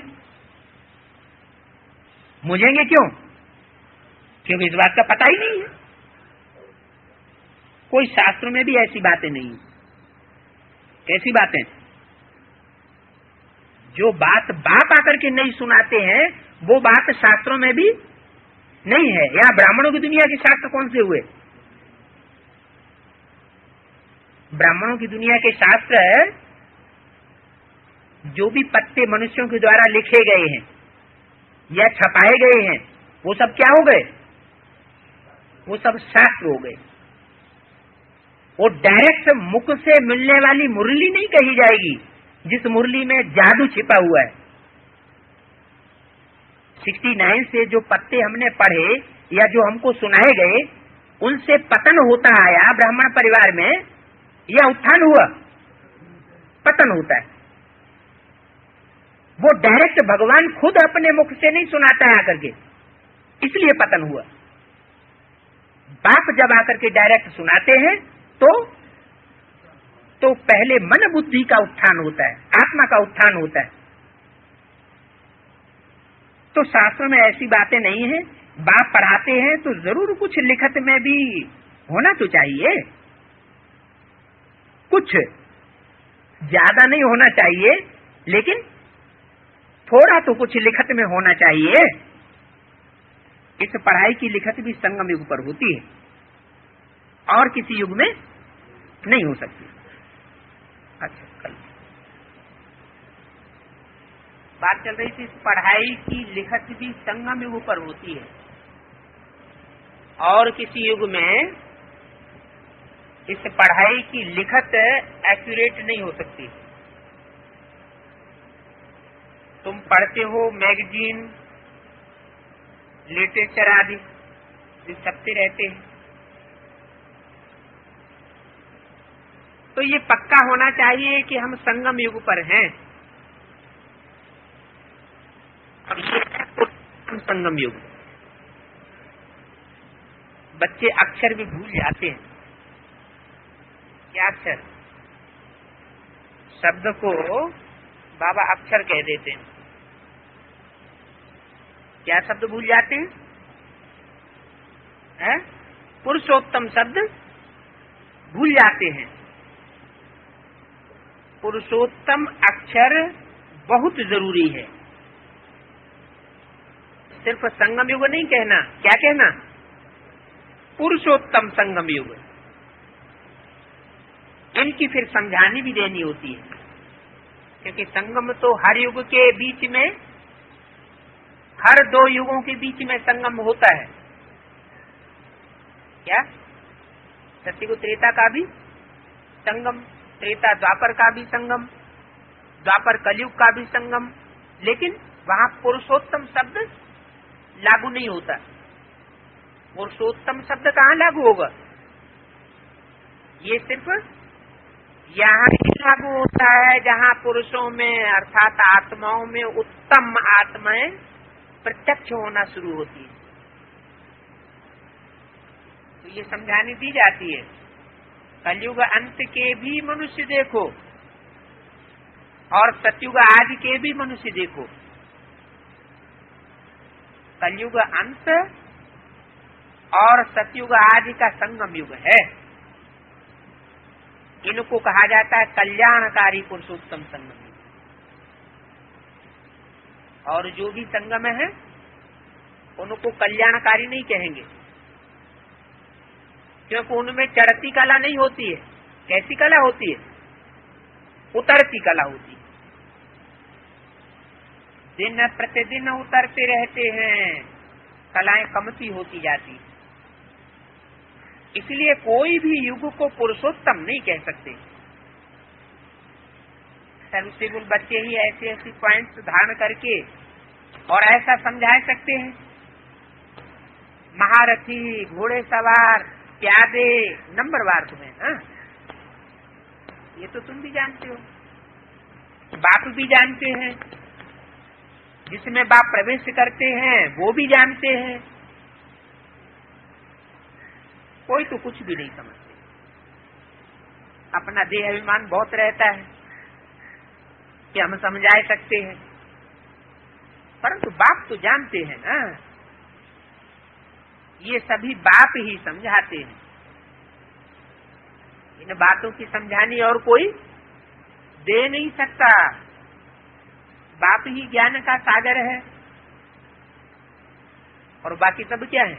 मुझेंगे क्यों? क्योंकि इस बात का पता ही नहीं है। कोई शास्त्रों में भी ऐसी बातें नहीं है। कैसी बातें? जो बात बाप आकर के नहीं सुनाते हैं, वो बात शास्त्रों में भी नहीं है। यहाँ ब्राह्मणों की दुनिया के शास्त्र कौन से हुए? ब्राह्मणों की दुनिया के शास्त्र जो भी पत्ते मनुष्यों के द्वारा लिखे गए हैं या छपाए गए हैं, वो सब क्या हो गए? वो सब शास्त्र हो गए। वो डायरेक्ट मुख से मिलने वाली मुरली नहीं कही जाएगी, जिस मुरली में जादू छिपा हुआ है। 69 से जो पत्ते हमने पढ़े या जो हमको सुनाए गए, उनसे पतन होता आया ब्राह्मण परिवार में, या उत्थान हुआ? पतन होता है। वो डायरेक्ट भगवान खुद अपने मुख से नहीं सुनाता है आकर के, इसलिए पतन हुआ। बाप जब आकर के डायरेक्ट सुनाते हैं तो पहले मन बुद्धि का उत्थान होता है, आत्मा का उत्थान होता है। तो शास्त्र में ऐसी बातें नहीं है। बाप पढ़ाते हैं तो जरूर कुछ लिखत में भी होना तो चाहिए, कुछ ज्यादा नहीं होना चाहिए, लेकिन थोड़ा तो कुछ लिखत में होना चाहिए। इस पढ़ाई की लिखत भी संगम युग पर होती है, और किसी युग में नहीं हो सकती। अच्छा, कल बात चल रही थी, इस पढ़ाई की लिखत भी संगम युग पर होती है, और किसी युग में इस पढ़ाई की लिखत एक्यूरेट नहीं हो सकती। तुम पढ़ते हो मैगजीन, लिटरेचर आदि जो छपते रहते हैं, तो ये पक्का होना चाहिए कि हम संगम युग पर हैं। अब ये संगम युग, बच्चे अक्षर भी भूल जाते हैं। क्या अक्षर? शब्द को बाबा अक्षर कह देते हैं। क्या शब्द भूल जाते हैं? पुरुषोत्तम शब्द भूल जाते हैं। पुरुषोत्तम अक्षर बहुत जरूरी है। सिर्फ संगम युग नहीं कहना, क्या कहना? पुरुषोत्तम संगम युग। इनकी फिर समझानी भी देनी होती है, क्योंकि संगम तो हर युग के बीच में, हर 2 युगों के बीच में संगम होता है। क्या? सत्ययुग त्रेता का भी संगम, त्रेता द्वापर का भी संगम, द्वापर कलयुग का भी संगम, लेकिन वहां पुरुषोत्तम शब्द लागू नहीं होता। पुरुषोत्तम शब्द कहाँ लागू होगा? ये सिर्फ यहाँ ही लागू होता है जहाँ पुरुषों में अर्थात आत्माओं में उत्तम आत्माएं प्रत्यक्ष होना शुरू होती है। तो ये समझानी दी जाती है, कलयुग अंत के भी मनुष्य देखो और सतयुग आदि के भी मनुष्य देखो। कलयुग अंत और सतयुग आदि का संगम युग है। इनको कहा जाता है कल्याणकारी पुरुषोत्तम संगम। और जो भी संगम है उनको कल्याणकारी नहीं कहेंगे, क्योंकि उनमें चढ़ती कला नहीं होती है। कैसी कला होती है? उतरती कला होती, दिन प्रतिदिन उतरते रहते हैं, कलाएं कमती होती जाती। इसलिए कोई भी युग को पुरुषोत्तम नहीं कह सकते। सर्वसेबुल बच्चे ही ऐसे ऐसे पॉइंट्स धारण करके और ऐसा समझा सकते हैं, महारथी, घोड़े सवार, प्यादे, नंबरवार तुम्हें। हाँ, ये तो तुम भी जानते हो, बाप भी जानते हैं, जिसमें बाप प्रवेश करते हैं वो भी जानते हैं। कोई तो कुछ भी नहीं समझते। अपना देह अभिमान बहुत रहता है कि हम समझा सकते हैं, परंतु बाप तो जानते हैं ना, ये सभी बाप ही समझाते हैं। इन बातों की समझानी और कोई दे नहीं सकता। बाप ही ज्ञान का सागर है और बाकी सब क्या है?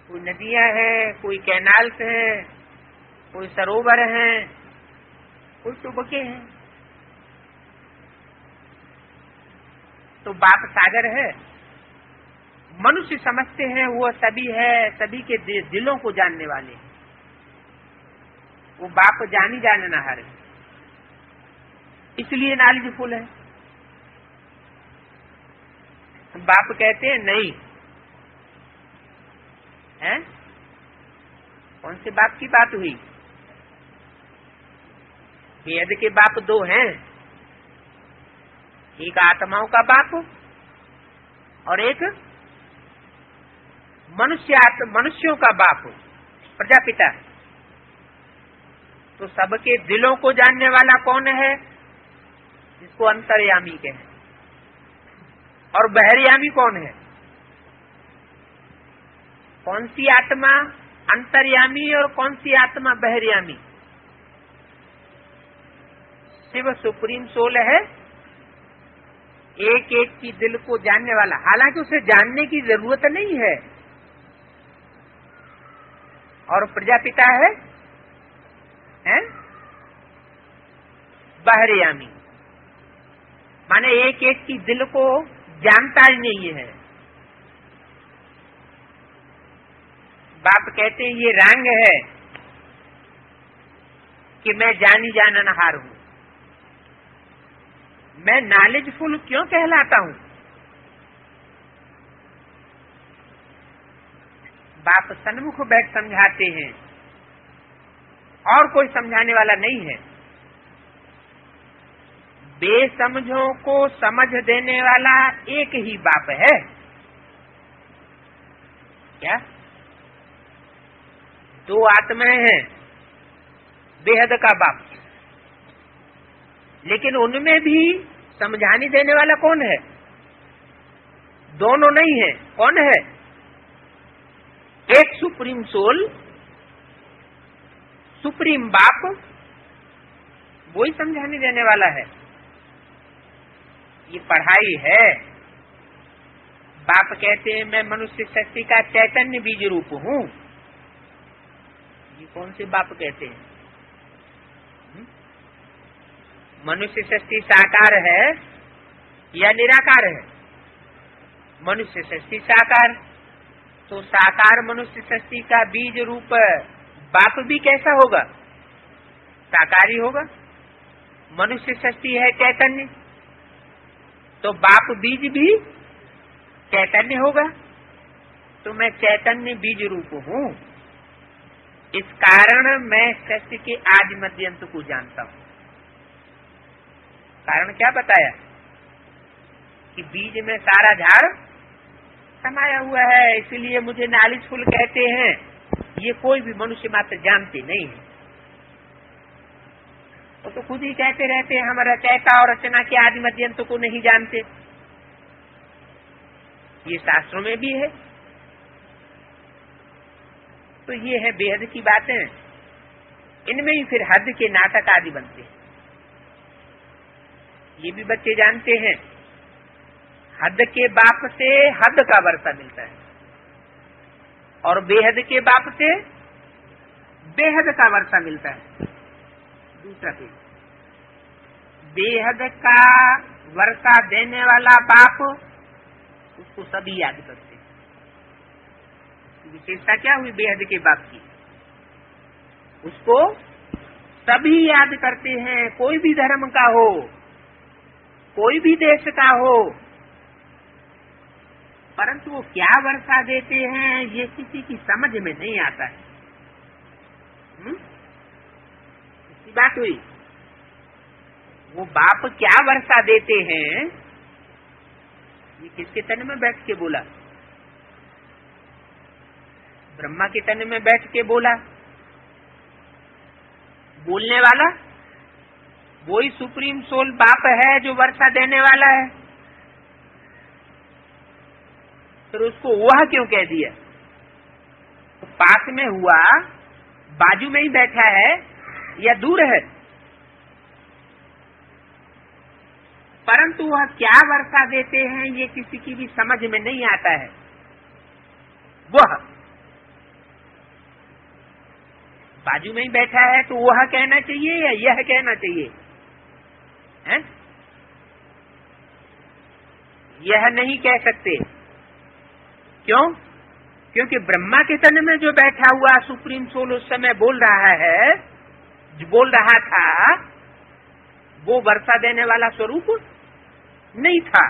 कोई नदियां हैं, कोई कैनाल्स हैं, कोई सरोवर हैं, कोई टुबके हैं। तो बाप सागर है। मनुष्य समझते हैं वो सभी है, सभी के दिलों को जानने वाले। वो बाप जानी जाननहार है, इसलिए नॉलेजफुल है। बाप कहते हैं नहीं है। कौन से बाप की बात हुई? वेद के बाप दो हैं, एक आत्माओं का बाप और एक मनुष्यों का बाप, प्रजापिता। तो सबके दिलों को जानने वाला कौन है? जिसको अंतर्यामी कहें। और बहिर्यामी कौन है? कौन सी आत्मा अंतर्यामी और कौन सी आत्मा बहिर्यामी? शिव सुप्रीम सोल है, एक एक की दिल को जानने वाला। हालांकि उसे जानने की जरूरत नहीं है। और प्रजापिता है बहिर्यामी, माने एक एक की दिल को जानता ही नहीं है। बाप कहते हैं ये रंग है कि मैं जानी जाननहार हूं। मैं नॉलेजफुल क्यों कहलाता हूं? बाप सन्मुख बैठ समझाते हैं और कोई समझाने वाला नहीं है। बेसमझों को समझ देने वाला एक ही बाप है। क्या? दो आत्माएं हैं, बेहद का बाप, लेकिन उनमें भी समझाने देने वाला कौन है? दोनों नहीं है। कौन है? एक सुप्रीम सोल, सुप्रीम बाप, वो ही समझाने देने वाला है। ये पढ़ाई है। बाप कहते हैं मैं मनुष्य शक्ति का चैतन्य बीज रूप हूं। ये कौन से बाप कहते हैं? मनुष्य शक्ति साकार है या निराकार है? मनुष्य शक्ति साकार। तो साकार मनुष्य शक्ति का बीज रूप बाप भी कैसा होगा? साकारी होगा। मनुष्य शक्ति है चैतन्य, तो बाप बीज भी चैतन्य होगा। तो मैं चैतन्य बीज रूप हूं। इस कारण मैं सृष्टि के आदि मध्यंत को जानता हूं। कारण क्या बताया? कि बीज में सारा झाड़ समाया हुआ है, इसलिए मुझे नॉलेजफुल कहते हैं। ये कोई भी मनुष्य मात्र जानते नहीं है। वो तो खुद ही कहते रहते हैं हम रचयिता और रचना के आदि मध्यंत को नहीं जानते। ये शास्त्रों में भी है। तो ये है बेहद की बातें। इनमें ही फिर हद के नाटक आदि बनते हैं। ये भी बच्चे जानते हैं, हद के बाप से हद का वर्षा मिलता है और बेहद के बाप से बेहद का वर्षा मिलता है। दूसरा पेज। बेहद का वर्षा देने वाला बाप, उसको सभी याद करते हैं। विशेषता क्या हुई बेहद के बाप की? उसको सभी याद करते हैं, कोई भी धर्म का हो, कोई भी देश का हो, परंतु वो क्या वर्षा देते हैं ये किसी की समझ में नहीं आता है। इसकी बात हुई। वो बाप क्या वर्षा देते हैं ये किसके तन में बैठ के बोला? ब्रह्मा के तन में बैठ के बोला। बोलने वाला वही सुप्रीम सोल बाप है जो वर्षा देने वाला है। फिर उसको वह क्यों कह दिया? तो पास में हुआ, बाजू में ही बैठा है या दूर है? परंतु वह क्या वर्षा देते हैं ये किसी की भी समझ में नहीं आता है। वह बाजू में ही बैठा है तो वह कहना चाहिए या यह कहना चाहिए है? यह नहीं कह सकते। क्यों? क्योंकि ब्रह्मा के तन में जो बैठा हुआ सुप्रीम सोल उस समय बोल रहा है, जो बोल रहा था, वो वर्षा देने वाला स्वरूप नहीं था।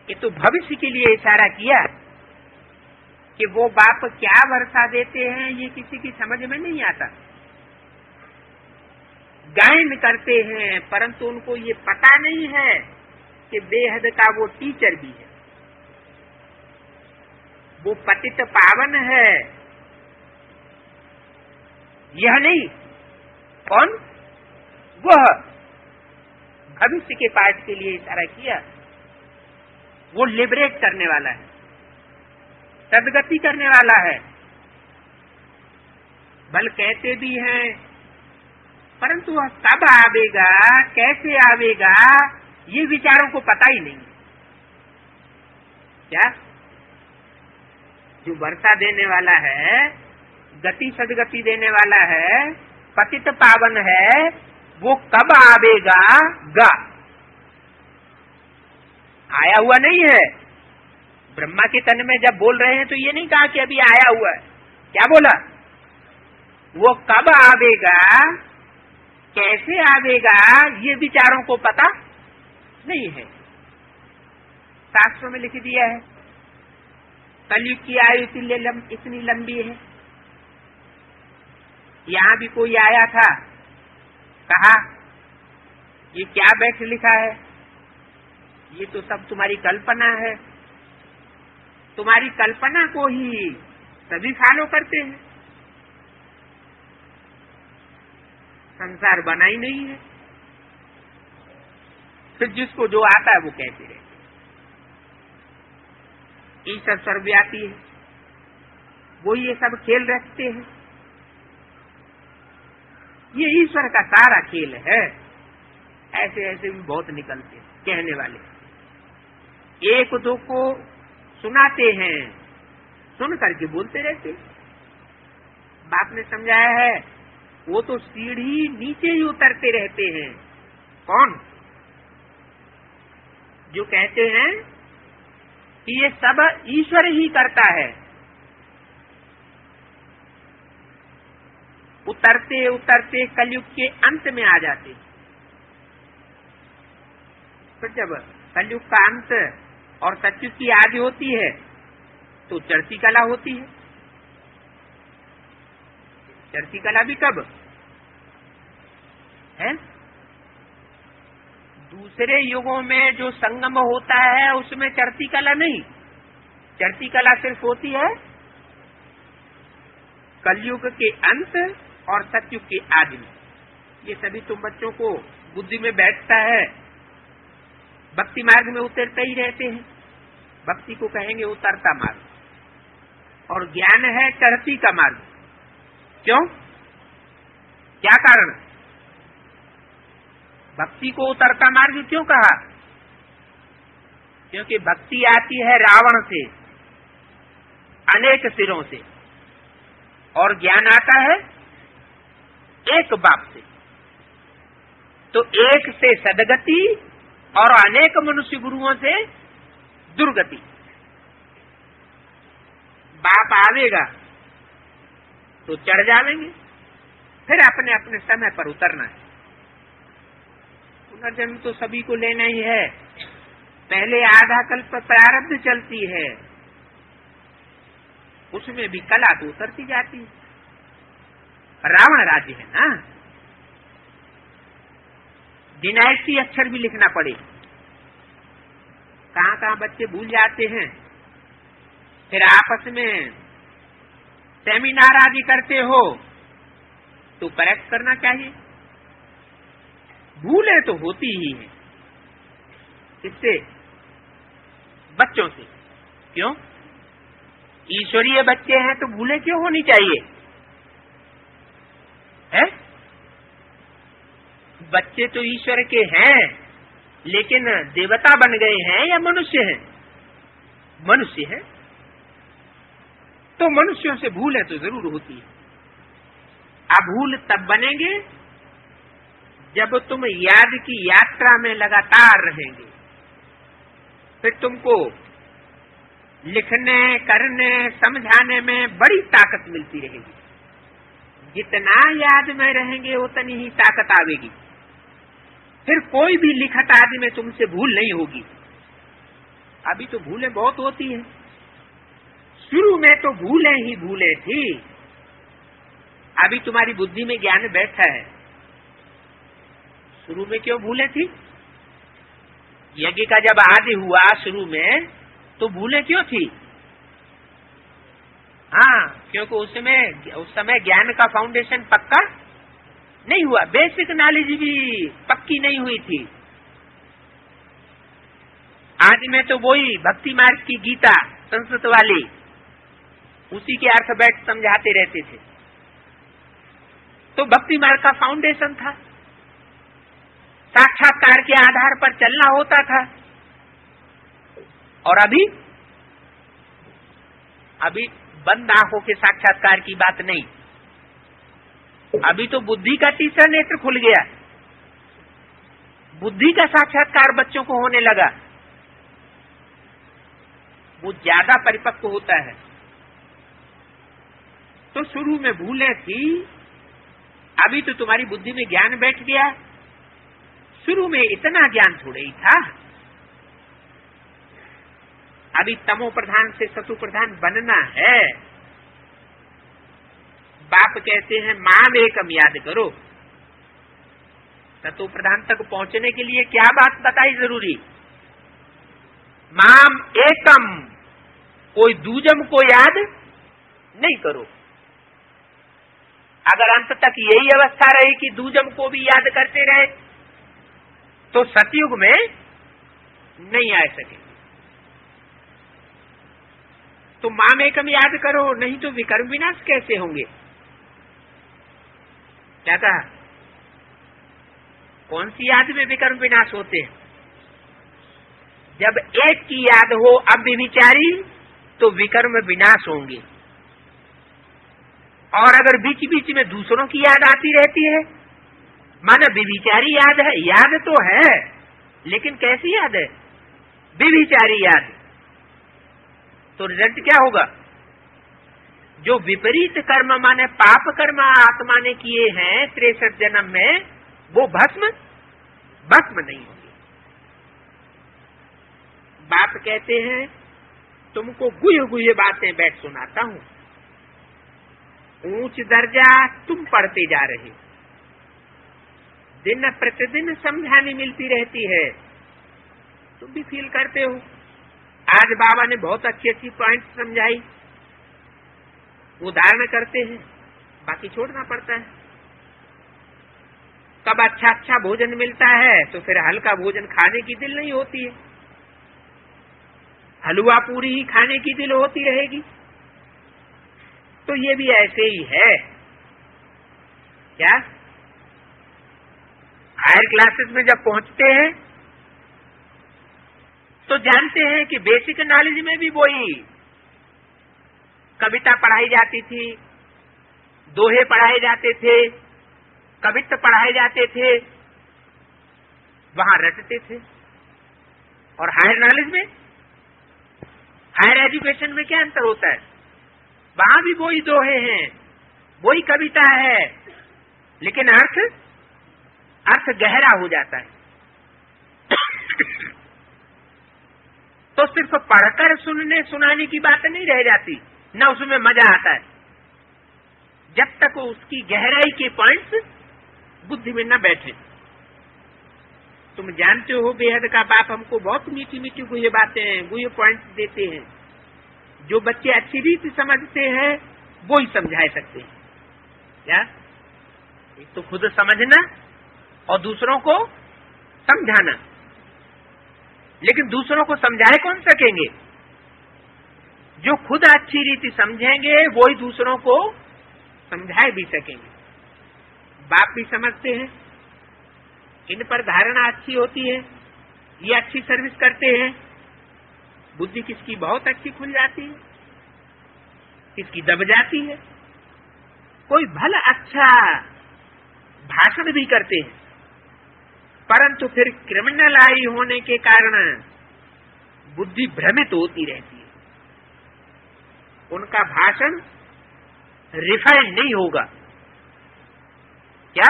ये तो भविष्य के लिए इशारा किया कि वो बाप क्या वर्षा देते हैं ये किसी की समझ में नहीं आता। गायन करते हैं परंतु उनको ये पता नहीं है कि बेहद का वो टीचर भी है, वो पतित पावन है। यह नहीं, कौन? वह भविष्य के पाठ के लिए इशारा किया। वो लिबरेट करने वाला है, सदगति करने वाला है। बल कहते भी हैं परंतु वह कब आवेगा, कैसे आवेगा, ये विचारों को पता ही नहीं। क्या? जो वर्षा देने वाला है, गति सदगति देने वाला है, पतित पावन है, वो कब आवेगा? गा आया हुआ नहीं है। ब्रह्मा के तन में जब बोल रहे हैं तो ये नहीं कहा कि अभी आया हुआ है। क्या बोला? वो कब आवेगा, कैसे आवेगा, ये विचारों को पता नहीं है। शास्त्रों में लिख दिया है कलयुग की आयु इतनी लंबी है। यहाँ भी कोई आया था, कहा ये क्या बैठ लिखा है, ये तो सब तुम्हारी कल्पना है। तुम्हारी कल्पना को ही सभी फॉलो करते हैं। संसार बना ही नहीं है। फिर जिसको जो आता है वो कहते रहते। ईश्वर सर्वव्यापी है, वो ये सब खेल रखते हैं। ये ईश्वर का सारा खेल है। ऐसे ऐसे भी बहुत निकलते हैं कहने वाले। एक दो को सुनाते हैं, सुन करके बोलते रहते। बाप ने समझाया है वो तो सीढ़ी नीचे ही उतरते रहते हैं। कौन? जो कहते हैं कि ये सब ईश्वर ही करता है। उतरते उतरते कलयुग के अंत में आ जाते। फिर जब कलयुग का अंत और सतयुग की आदि होती है तो चढ़ती कला होती है। चढ़ती कला भी कब है? दूसरे युगों में जो संगम होता है उसमें चढ़ती कला नहीं। चढ़ती कला सिर्फ होती है कलयुग के अंत और सतयुग के आदि में। ये सभी तुम बच्चों को बुद्धि में बैठता है। भक्ति मार्ग में उतरते ही रहते हैं। भक्ति को कहेंगे उतरता मार्ग, और ज्ञान है चढ़ती का मार्ग। क्यों? क्या कारण? भक्ति को उतरता मार्ग क्यों कहा? क्योंकि भक्ति आती है रावण से, अनेक सिरों से, और ज्ञान आता है एक बाप से। तो एक से सदगति और अनेक मनुष्य गुरुओं से दुर्गति। बाप आवेगा तो चढ़ जावेंगे, फिर अपने अपने समय पर उतरना है। पुनर्जन्म तो सभी को लेना ही है। पहले आधा कल्प प्रारब्ध चलती है, उसमें भी कला तो उतरती जाती है। रावण राज्य है ना, डिनाइटी अक्षर भी लिखना पड़े। कहाँ कहाँ बच्चे भूल जाते हैं, फिर आपस में सेमिनार आदि करते हो तो करेक्ट करना चाहिए। भूलें तो होती ही हैं, किससे? बच्चों से। क्यों? ईश्वरीय बच्चे हैं तो भूलें क्यों होनी चाहिए? है? बच्चे तो ईश्वर के हैं, लेकिन देवता बन गए हैं या मनुष्य हैं? मनुष्य है, तो मनुष्यों से भूलें तो जरूर होती है। अब भूल तब बनेंगे जब तुम याद की यात्रा में लगातार रहेंगे, फिर तुमको लिखने, करने, समझाने में बड़ी ताकत मिलती रहेगी। जितना याद में रहेंगे उतनी ही ताकत आवेगी, फिर कोई भी लिखत आदि में तुमसे भूल नहीं होगी। अभी तो भूलें बहुत होती हैं, शुरू में तो भूलें ही भूलें थी। अभी तुम्हारी बुद्धि में ज्ञान बैठा है, शुरू में क्यों भूलें थी? यज्ञ का जब आदि हुआ शुरू में, तो भूलें क्यों थी? हाँ, क्योंकि उस समय ज्ञान का फाउंडेशन पक्का नहीं हुआ, बेसिक नॉलेज भी पक्की नहीं हुई थी। आज में तो वही भक्ति मार्ग की गीता संस्कृत वाली, उसी के अर्थ बैठ समझाते रहते थे। तो भक्ति मार्ग का फाउंडेशन था, साक्षात्कार के आधार पर चलना होता था। और अभी बंद आंखों के साक्षात्कार की बात नहीं, अभी तो बुद्धि का तीसरा नेत्र खुल गया, बुद्धि का साक्षात्कार बच्चों को होने लगा, वो ज्यादा परिपक्व होता है। तो शुरू में भूलें थी, अभी तो तुम्हारी बुद्धि में ज्ञान बैठ गया। शुरू में इतना ज्ञान थोड़े ही था, अभी तमो प्रधान से सतु प्रधान बनना है। बाप कहते हैं माम एकम याद करो। सतु प्रधान तक पहुंचने के लिए क्या बात बताई जरूरी? माम एकम, कोई दूजम को याद नहीं करो। अगर अंत तक यही अवस्था रही कि दूजम को भी याद करते रहे, तो सतयुग में नहीं आ सके। तो माम एकम याद करो, नहीं तो विकर्म विनाश कैसे होंगे? क्या कहा? कौन सी याद में विकर्म विनाश होते हैं? जब एक की याद हो अव्यभिचारी, तो विकर्म विनाश होंगे। और अगर बीच बीच में दूसरों की याद आती रहती है, माना व्यभिचारी याद है, याद तो है लेकिन कैसी याद है? व्यभिचारी याद। तो रिजल्ट क्या होगा? जो विपरीत कर्म माने पाप कर्म आत्मा ने किए हैं 63 जन्म में, वो भस्म नहीं होंगे। बाप कहते हैं तुमको गुह्य गुह्य बातें बैठ सुनाता हूं, ऊंच दर्जा तुम पढ़ते जा रहे, दिन प्रतिदिन समझानी मिलती रहती है, तुम भी फील करते हो। आज बाबा ने बहुत अच्छी अच्छी पॉइंट समझाई, वो धारण करते हैं, बाकी छोड़ना पड़ता है। कब अच्छा अच्छा भोजन मिलता है तो फिर हल्का भोजन खाने की दिल नहीं होती है, हलवा पूरी ही खाने की दिल होती रहेगी। तो ये भी ऐसे ही है। क्या हायर क्लासेस में जब पहुंचते हैं तो जानते हैं कि बेसिक नॉलेज में भी वही कविता पढ़ाई जाती थी, दोहे पढ़ाए जाते थे, कवित्व पढ़ाए जाते थे, वहां रटते थे। और हायर नॉलेज में, हायर एजुकेशन में क्या अंतर होता है? वहां भी वही दोहे हैं, वही कविता है, लेकिन अर्थ गहरा हो जाता है। तो सिर्फ पढ़कर सुनने सुनाने की बात नहीं रह जाती, न उसमें मजा आता है, जब तक उसकी गहराई के पॉइंट्स बुद्धि में न बैठे। तुम जानते हो बेहद का बाप हमको बहुत मीठी मीठी गुह्य बातें, गुह्य पॉइंट्स देते हैं, जो बच्चे अच्छी रीति समझते हैं वो ही समझा सकते हैं। क्या? एक तो खुद समझना और दूसरों को समझाना। लेकिन दूसरों को समझाए कौन सकेंगे? जो खुद अच्छी रीति समझेंगे वो ही दूसरों को समझाए भी सकेंगे। बाप भी समझते हैं, इन पर धारणा अच्छी होती है, ये अच्छी सर्विस करते हैं, बुद्धि किसकी बहुत अच्छी खुल जाती है, किसकी दब जाती है। कोई भला अच्छा भाषण भी करते हैं, परंतु फिर क्रिमिनल आई होने के कारण बुद्धि भ्रमित होती रहती है। उनका भाषण रिफाइंड नहीं होगा। क्या?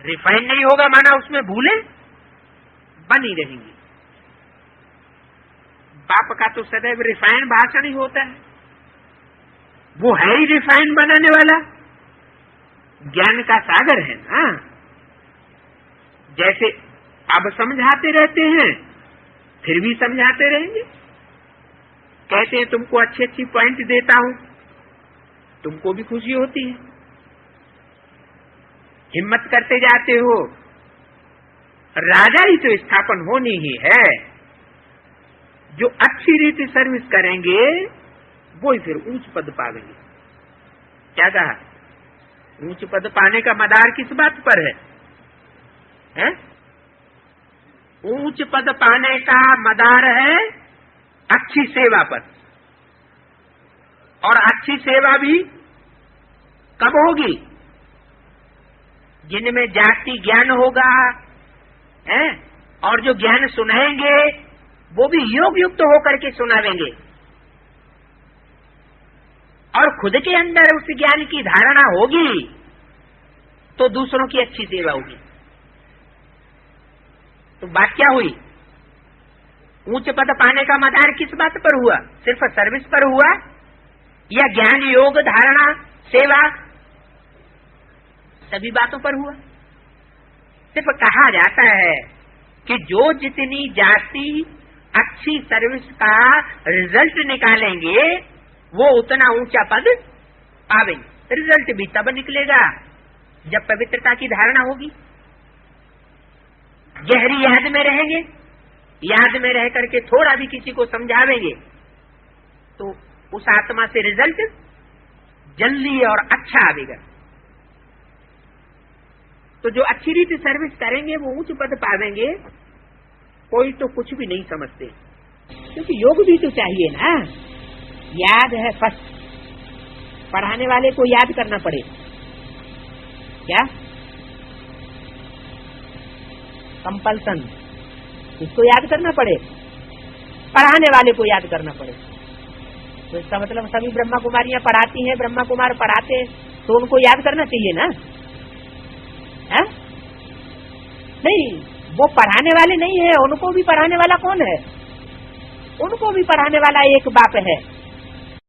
रिफाइंड नहीं होगा, माना उसमें भूलें बनी रहेंगी। बाप का तो सदैव रिफाइंड भाषण ही होता है, वो है ही रिफाइंड बनाने वाला, ज्ञान का सागर है ना। जैसे अब समझाते रहते हैं, फिर भी समझाते रहेंगे। कहते हैं तुमको अच्छी अच्छी पॉइंट देता हूं, तुमको भी खुशी होती है, हिम्मत करते जाते हो। राजा ही तो स्थापन होनी ही है। जो अच्छी रीति सर्विस करेंगे वो ही फिर ऊंच पद पाएंगे। क्या कहा? ऊंच पद पाने का मदार किस बात पर है? हैं? ऊंच पद पाने का मदार है अच्छी सेवा पर। और अच्छी सेवा भी कब होगी? जिनमें जाति ज्ञान होगा, हैं? और जो ज्ञान सुनाएंगे वो भी योग युक्त होकर के सुनावेंगे, और खुद के अंदर उस ज्ञान की धारणा होगी तो दूसरों की अच्छी सेवा होगी। तो बात क्या हुई? ऊंच पद पाने का मदार किस बात पर हुआ? सिर्फ सर्विस पर हुआ या ज्ञान योग धारणा सेवा सभी बातों पर हुआ? सिर्फ कहा जाता है कि जो जितनी जाति अच्छी सर्विस का रिजल्ट निकालेंगे वो उतना ऊंचा पद पावेंगे। रिजल्ट भी तब निकलेगा जब पवित्रता की धारणा होगी, गहरी याद में रहेंगे, याद में रह करके थोड़ा भी किसी को समझावेंगे तो उस आत्मा से रिजल्ट जल्दी और अच्छा आवेगा। तो जो अच्छी रीति सर्विस करेंगे वो ऊंच पद पावेंगे। कोई तो कुछ भी नहीं समझते, क्योंकि योग भी तो चाहिए ना। याद है फर्स्ट, पढ़ाने वाले को याद करना पड़े। क्या? कंपल्सन, इसको याद करना पड़े, पढ़ाने वाले को याद करना पड़े। तो इसका मतलब सभी ब्रह्मा कुमारियां पढ़ाती हैं, ब्रह्मा कुमार पढ़ाते हैं, तो उनको याद करना चाहिए ना। है? नहीं, वो पढ़ाने वाले नहीं है, उनको भी पढ़ाने वाला कौन है? उनको भी पढ़ाने वाला एक बाप है।